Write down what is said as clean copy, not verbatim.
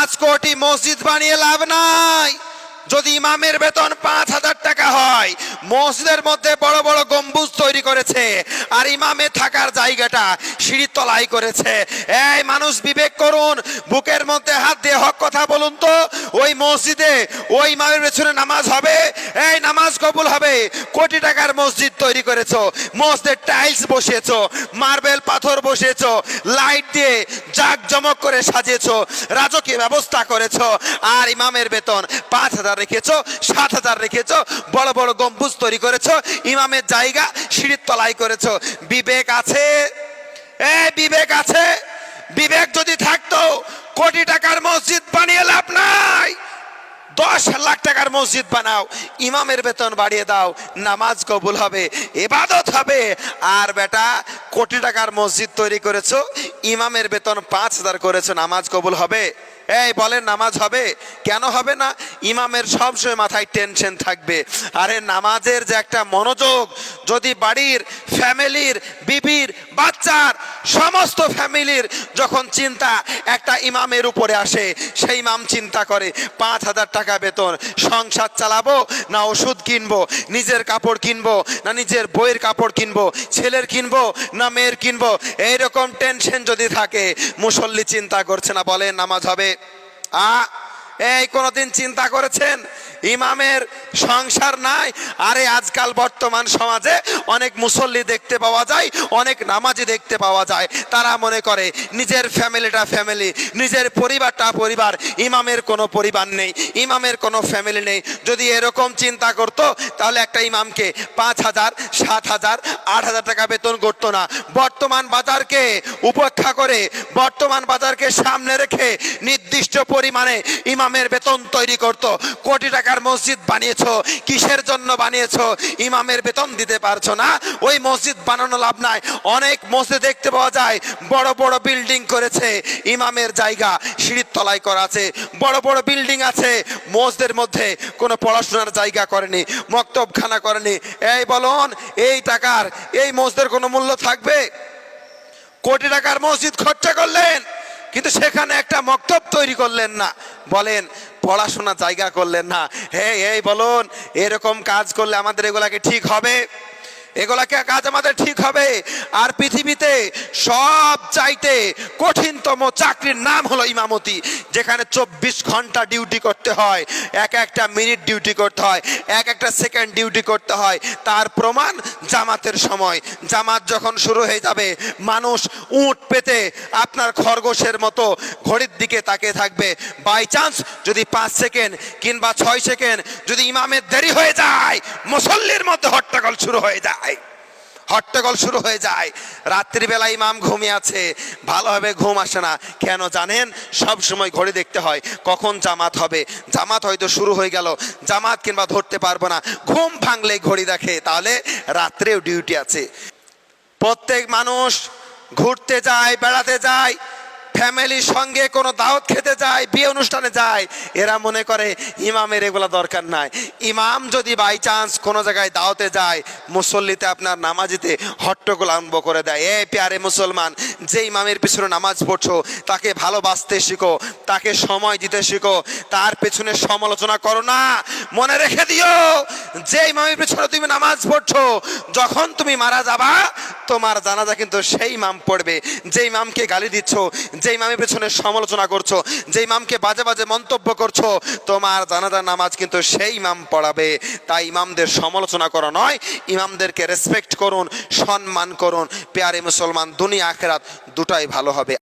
5 কোটি মসজিদ বানিয়ে লাভ নাই। যদি ইমামের বেতন 5,000 টাকা হয়, মসজিদের মধ্যে বড় বড় গম্বুজ তৈরি করেছে আর ইমামে থাকার জায়গাটা সিঁড়ির তলায় করেছে। এই মানুষ বিবেক করুন, বুকের মধ্যে হাত দিয়ে হক কথা বলুন তো, ওই মসজিদে ওই ইমামের পেছনে নামাজ হবে? এই নামাজ কবুল হবে? কোটি টাকার মসজিদ তৈরি করেছো, মসজিদের টাইলস বসিয়েছো, মার্বেল পাথর বসিয়েছো, লাইট দিয়ে জাঁকজমক করে সাজিয়েছো, রাজকীয় ব্যবস্থা করেছো, আর ইমামের বেতন 5,000 রেখেছো, 7,000 রেখেছো, বড় বড় গম্বুজ তৈরি করেছো, ইমামের জায়গা সিঁড়ির তলায় করেছো। বিবেক আছে? বিবেক আছে? বিবেক যদি থাকতো কোটি টাকার মসজিদ বানিয়ে লাভ নাই। 10 লাখ টাকার মসজিদ বানাও, ইমামের বেতন বাড়িয়ে দাও, নামাজ কবুল হবে, ইবাদত হবে। আর বেটা কোটি টাকার মসজিদ তৈরি করেছো, ইমামের বেতন 5,000 করেছো, নামাজ কবুল হবে? এই বলেন নামাজ হবে? কেন হবে না? ইমামের সবসময় মাথায় টেনশন থাকবে। আরে নামাজের যে একটা মনোযোগ, যদি বাড়ির ফ্যামিলির, বিবির, বাচ্চার, সমস্ত ফ্যামিলির যখন চিন্তা একটা ইমামের উপরে আসে, সেই ইমাম চিন্তা করে 5,000 টাকা বেতন, সংসার চালাবো না ওষুধ কিনবো, নিজের কাপড় কিনবো না নিজের বইয়ের কাপড় কিনবো, ছেলের কিনবো না মেয়ের কিনবো, এইরকম টেনশন যদি থাকে, মুসল্লি চিন্তা করছে না, বলেন নামাজ হবে? এই কোনদিন চিন্তা করেছেন ইমামের সংসার নাই? আরে আজকাল বর্তমান সমাজে অনেক মুসল্লি দেখতে পাওয়া যায়, অনেক নামাজি দেখতে পাওয়া যায়, তারা মনে করে নিজের ফ্যামিলিটা ফ্যামিলি, নিজের পরিবারটা পরিবার, ইমামের কোনো পরিবার নেই, ইমামের কোনো ফ্যামিলি নেই। যদি এরকম চিন্তা করতো তাহলে একটা ইমামকে 5,000, 7,000, 8,000 টাকা বেতন করতো না। বর্তমান বাজারকে উপেক্ষা করে, বর্তমান বাজারকে সামনে রেখে নির্দিষ্ট পরিমাণে ইমামের বেতন তৈরি করতো। কোটি টাকার মসজিদ বানিয়েছো, কিসের জন্য বানিয়েছো? ইমামের বেতন দিতে পারছো না, ওই মসজিদ বানানো লাভ নাই। অনেক মসজিদ দেখতে পাওয়া যায় বড় বড় বিল্ডিং করেছে, ইমামের জায়গা সিঁড়ির তলায় করা আছে, বড় বড় বিল্ডিং আছে, মসজিদের মধ্যে কোনো পড়াশোনার জায়গা করেনি, মক্তবখানা করেনি। এই বলুন, এই টাকার এই মসজিদের কোনো মূল্য থাকবে? কোটি টাকার মসজিদ খরচা করলেন, কিন্তু সেখানে একটা মক্তব তৈরি করলেন না, বলেন পড়াশোনা জায়গা করলেন না। এই বলুন, এরকম কাজ করলে আমাদের এগুলাকে ঠিক হবে? এগুলাকে কাজ আমাদের ঠিক হবে? আর পৃথিবীতে সব চাইতে কঠিনতম চাকরির নাম হলো ইমামতি, যেখানে 24 ঘন্টা ডিউটি করতে হয়, এক একটা মিনিট ডিউটি করতে হয়, এক একটা সেকেন্ড ডিউটি করতে হয়। তার প্রমাণ জামাতের সময়। জামাত যখন শুরু হয়ে যাবে, মানুষ উট পেতে আপনার খরগোশের মতো ঘড়ির দিকে তাকিয়ে থাকবে। বাই চান্স যদি 5 সেকেন্ড কিংবা 6 সেকেন্ড যদি ইমামের দেরি হয়ে যায়, মুসল্লির মধ্যে হট্টগোল শুরু হয়ে যায়, হট্টগোল শুরু হয়ে যায়। রাত্রিবেলা ইমাম ঘুমিয়ে আছে, ভালোভাবে ঘুম আসে না। কেন জানেন? সব সময় ঘড়ি দেখতে হয় কখন জামাত হবে। জামাত হয়তো শুরু হয়ে গেল, জামাত কিংবা ধরতে পারবো না, ঘুম ভাঙলে ঘড়ি দেখে, তাহলে রাত্রেও ডিউটি আছে। প্রত্যেক মানুষ ঘুরতে যায়, বেড়াতে যায়, ফ্যামিলির সঙ্গে কোনো দাওয়াত খেতে যায়, বিয়ে অনুষ্ঠানে যায়, এরা মনে করে ইমামের এগুলো দরকার নাই। ইমাম যদি বাই চান্স কোনো জায়গায় দাওয়াতে যায়, মুসল্লিতে আপনার নামাজিতে হট্টগোল আরম্ভ করে দেয়। প্যারে মুসলমান, যে ইমামের পিছনে নামাজ পড়ছো তাকে ভালোবাসতে শিখো, তাকে সময় দিতে শিখো, তার পেছনে সমালোচনা করো না। মনে রেখে দিও, যে ইমামের পিছনে তুমি নামাজ পড়ছো, যখন তুমি মারা যাবা তোমার জানাজা কিন্তু সেই ইমাম পড়বে। যে ইমামকে গালি দিচ্ছ, যে ইমামের পেছনে সমালোচনা করছো, যে ইমামকে বাজে বাজে মন্তব্য করছো, তোমার জানাজার নামাজ কিন্তু সেই ইমাম পড়াবে। তাই ইমামদের সমালোচনা করা নয়, ইমামদেরকে রেসপেক্ট করুন, সম্মান করুন। প্যারে মুসলমান, দুনিয়া আখিরাত দুটাই ভালো হবে।